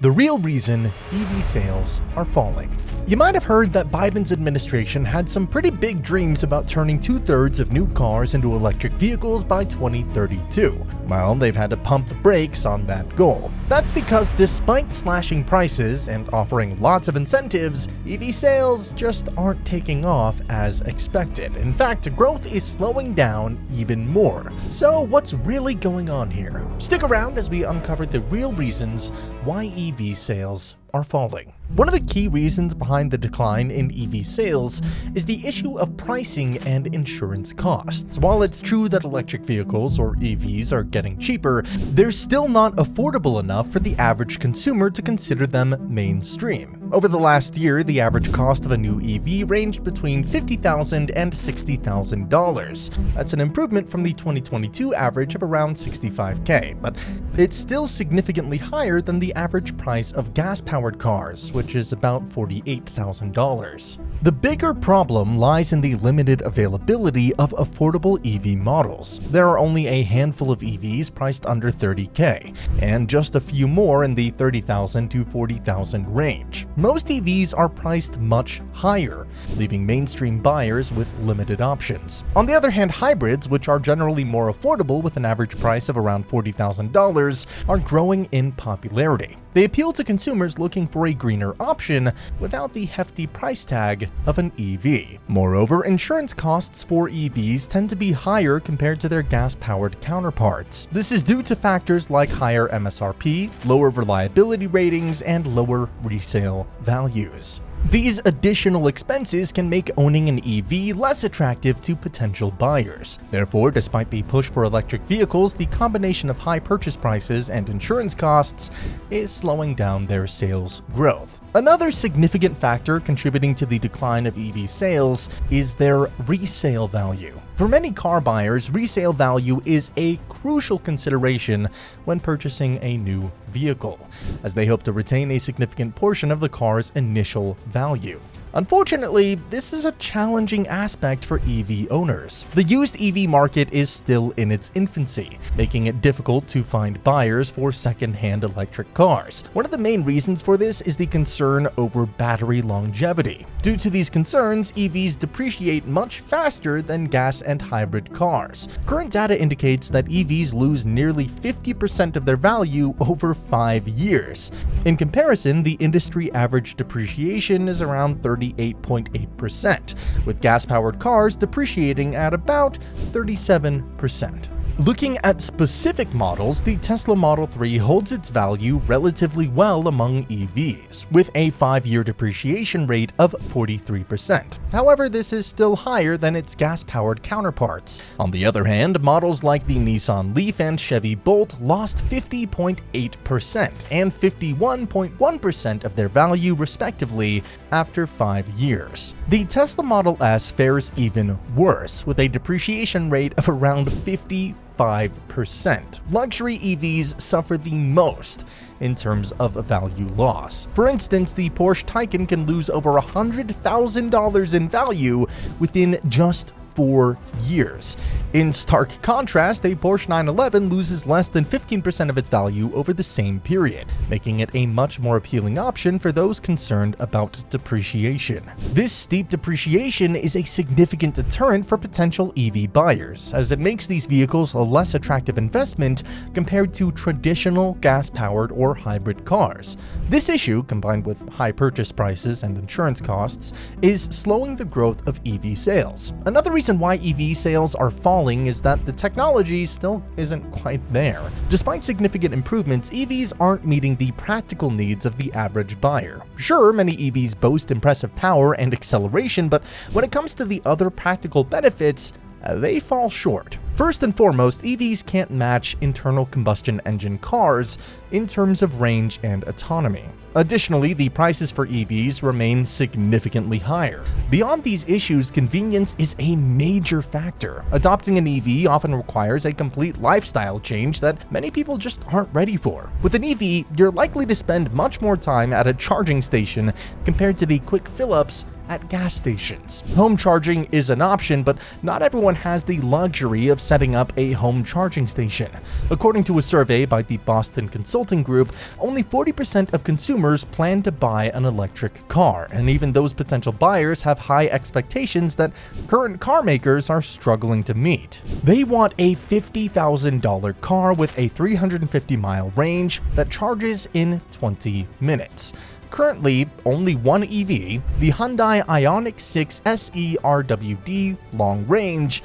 The real reason EV sales are falling. You might have heard that Biden's administration had some pretty big dreams about turning 2/3 of new cars into electric vehicles by 2032. Well, they've had to pump the brakes on that goal. That's because despite slashing prices and offering lots of incentives, EV sales just aren't taking off as expected. In fact, growth is slowing down even more. So what's really going on here? Stick around as we uncover the real reasons why EV sales are falling. One of the key reasons behind the decline in EV sales is the issue of pricing and insurance costs. While it's true that electric vehicles, or EVs, are getting cheaper, they're still not affordable enough for the average consumer to consider them mainstream. Over the last year, the average cost of a new EV ranged between $50,000 and $60,000. That's an improvement from the 2022 average of around $65K, but it's still significantly higher than the average price of gas-powered cars, which is about $48,000. The bigger problem lies in the limited availability of affordable EV models. There are only a handful of EVs priced under $30K, and just a few more in the $30,000 to $40,000 range. Most EVs are priced much higher, leaving mainstream buyers with limited options. On the other hand, hybrids, which are generally more affordable with an average price of around $40,000, are growing in popularity. They appeal to consumers looking for a greener option without the hefty price tag of an EV. Moreover, insurance costs for EVs tend to be higher compared to their gas-powered counterparts. This is due to factors like higher MSRP, lower reliability ratings, and lower resale values. These additional expenses can make owning an EV less attractive to potential buyers. Therefore, despite the push for electric vehicles, the combination of high purchase prices and insurance costs is slowing down their sales growth. Another significant factor contributing to the decline of EV sales is their resale value. For many car buyers, resale value is a crucial consideration when purchasing a new vehicle, as they hope to retain a significant portion of the car's initial value. Unfortunately, this is a challenging aspect for EV owners. The used EV market is still in its infancy, making it difficult to find buyers for second-hand electric cars. One of the main reasons for this is the concern over battery longevity. Due to these concerns, EVs depreciate much faster than gas and hybrid cars. Current data indicates that EVs lose nearly 50% of their value over 5 years. In comparison, the industry average depreciation is around 38.8%, with gas-powered cars depreciating at about 37%. Looking at specific models, the Tesla Model 3 holds its value relatively well among EVs, with a 5-year depreciation rate of 43%. However, this is still higher than its gas-powered counterparts. On the other hand, models like the Nissan Leaf and Chevy Bolt lost 50.8% and 51.1% of their value respectively after 5 years. The Tesla Model S fares even worse, with a depreciation rate of around 55%. Luxury EVs suffer the most in terms of value loss. For instance, the Porsche Taycan can lose over $100,000 in value within just 4 years. In stark contrast, a Porsche 911 loses less than 15% of its value over the same period, making it a much more appealing option for those concerned about depreciation. This steep depreciation is a significant deterrent for potential EV buyers, as it makes these vehicles a less attractive investment compared to traditional gas-powered or hybrid cars. This issue, combined with high purchase prices and insurance costs, is slowing the growth of EV sales. Another reason why EV sales are falling is that the technology still isn't quite there. Despite significant improvements, EVs aren't meeting the practical needs of the average buyer. Sure, many EVs boast impressive power and acceleration, but when it comes to the other practical benefits, they fall short. First and foremost, EVs can't match internal combustion engine cars in terms of range and autonomy. Additionally, the prices for EVs remain significantly higher. Beyond these issues, convenience is a major factor. Adopting an EV often requires a complete lifestyle change that many people just aren't ready for. With an EV, you're likely to spend much more time at a charging station compared to the quick fill-ups at gas stations. Home charging is an option, but not everyone has the luxury of setting up a home charging station. According to a survey by the Boston Consulting Group, only 40% of consumers plan to buy an electric car, and even those potential buyers have high expectations that current car makers are struggling to meet. They want a $50,000 car with a 350-mile range that charges in 20 minutes. Currently, only one EV, the Hyundai Ioniq 6 SE-RWD long range,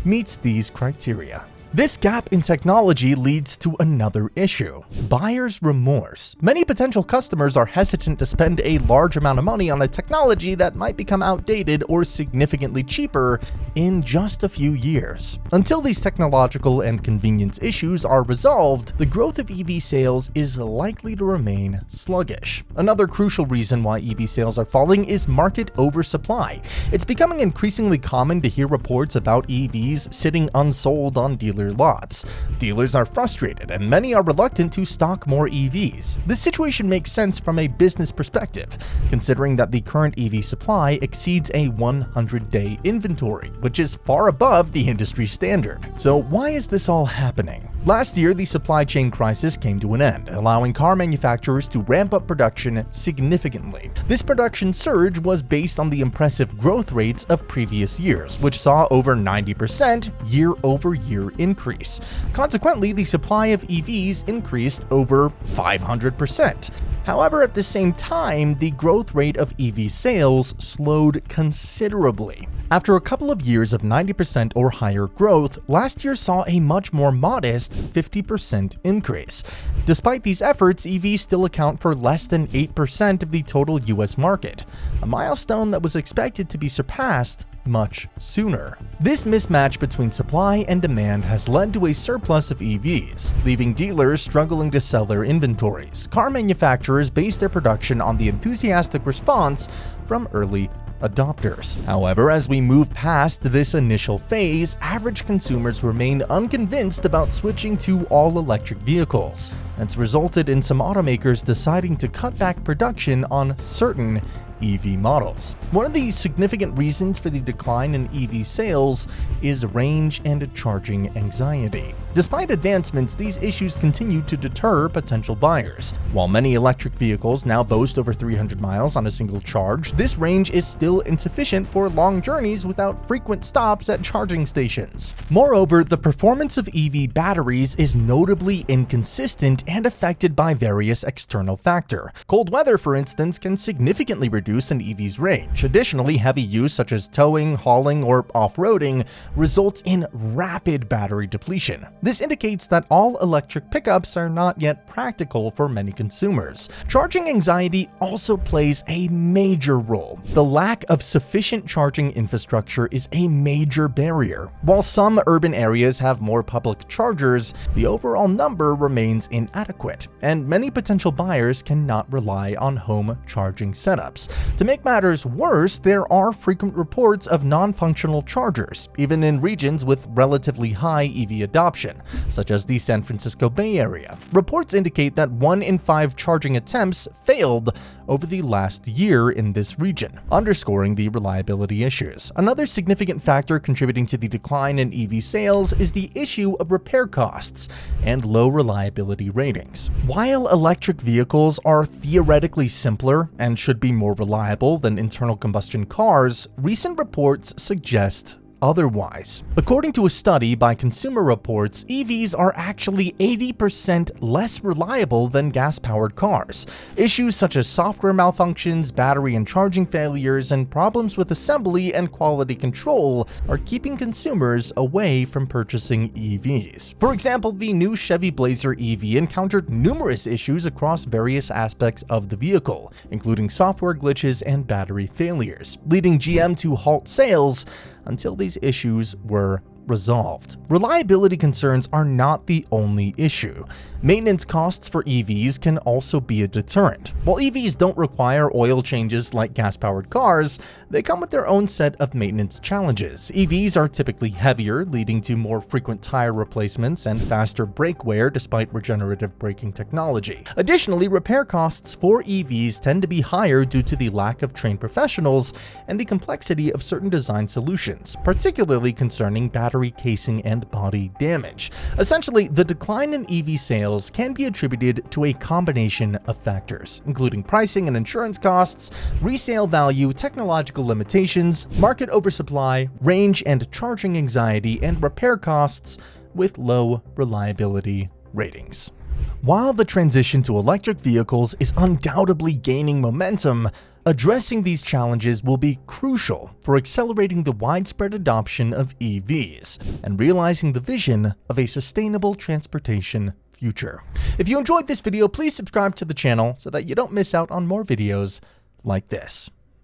meets these criteria. This gap in technology leads to another issue: buyer's remorse. Many potential customers are hesitant to spend a large amount of money on a technology that might become outdated or significantly cheaper in just a few years. Until these technological and convenience issues are resolved, the growth of EV sales is likely to remain sluggish. Another crucial reason why EV sales are falling is market oversupply. It's becoming increasingly common to hear reports about EVs sitting unsold on dealer lots. Dealers are frustrated, and many are reluctant to stock more EVs. This situation makes sense from a business perspective, considering that the current EV supply exceeds a 100-day inventory, which is far above the industry standard. So why is this all happening? Last year, the supply chain crisis came to an end, allowing car manufacturers to ramp up production significantly. This production surge was based on the impressive growth rates of previous years, which saw over 90% year-over-year increase. Consequently, the supply of EVs increased over 500%. However, at the same time, the growth rate of EV sales slowed considerably. After a couple of years of 90% or higher growth, last year saw a much more modest 50% increase. Despite these efforts, EVs still account for less than 8% of the total US market, a milestone that was expected to be surpassed much sooner. This mismatch between supply and demand has led to a surplus of EVs, leaving dealers struggling to sell their inventories. Car manufacturers base their production on the enthusiastic response from early adopters. However, as we move past this initial phase, average consumers remain unconvinced about switching to all-electric vehicles. That's resulted in some automakers deciding to cut back production on certain EV models. One of the significant reasons for the decline in EV sales is range and charging anxiety. Despite advancements, these issues continue to deter potential buyers. While many electric vehicles now boast over 300 miles on a single charge, this range is still insufficient for long journeys without frequent stops at charging stations. Moreover, the performance of EV batteries is notably inconsistent and affected by various external factors. Cold weather, for instance, can significantly reduce an EV's range. Additionally, heavy use such as towing, hauling, or off-roading results in rapid battery depletion. This indicates that all electric pickups are not yet practical for many consumers. Charging anxiety also plays a major role. The lack of sufficient charging infrastructure is a major barrier. While some urban areas have more public chargers, the overall number remains inadequate, and many potential buyers cannot rely on home charging setups. To make matters worse, there are frequent reports of non-functional chargers, even in regions with relatively high EV adoption, such as the San Francisco Bay Area. Reports indicate that 1 in 5 charging attempts failed over the last year in this region, underscoring the reliability issues. Another significant factor contributing to the decline in EV sales is the issue of repair costs and low reliability ratings. While electric vehicles are theoretically simpler and should be more reliable than internal combustion cars, recent reports suggest otherwise. According to a study by Consumer Reports, EVs are actually 80% less reliable than gas-powered cars. Issues such as software malfunctions, battery and charging failures, and problems with assembly and quality control are keeping consumers away from purchasing EVs. For example, the new Chevy Blazer EV encountered numerous issues across various aspects of the vehicle, including software glitches and battery failures, leading GM to halt sales until these issues were resolved. Reliability concerns are not the only issue. Maintenance costs for EVs can also be a deterrent. While EVs don't require oil changes like gas-powered cars, they come with their own set of maintenance challenges. EVs are typically heavier, leading to more frequent tire replacements and faster brake wear despite regenerative braking technology. Additionally, repair costs for EVs tend to be higher due to the lack of trained professionals and the complexity of certain design solutions, particularly concerning battery casing and body damage. Essentially, the decline in EV sales can be attributed to a combination of factors, including pricing and insurance costs, resale value, technological limitations, market oversupply, range and charging anxiety, and repair costs with low reliability ratings. While the transition to electric vehicles is undoubtedly gaining momentum, addressing these challenges will be crucial for accelerating the widespread adoption of EVs and realizing the vision of a sustainable transportation future. If you enjoyed this video, please subscribe to the channel so that you don't miss out on more videos like this.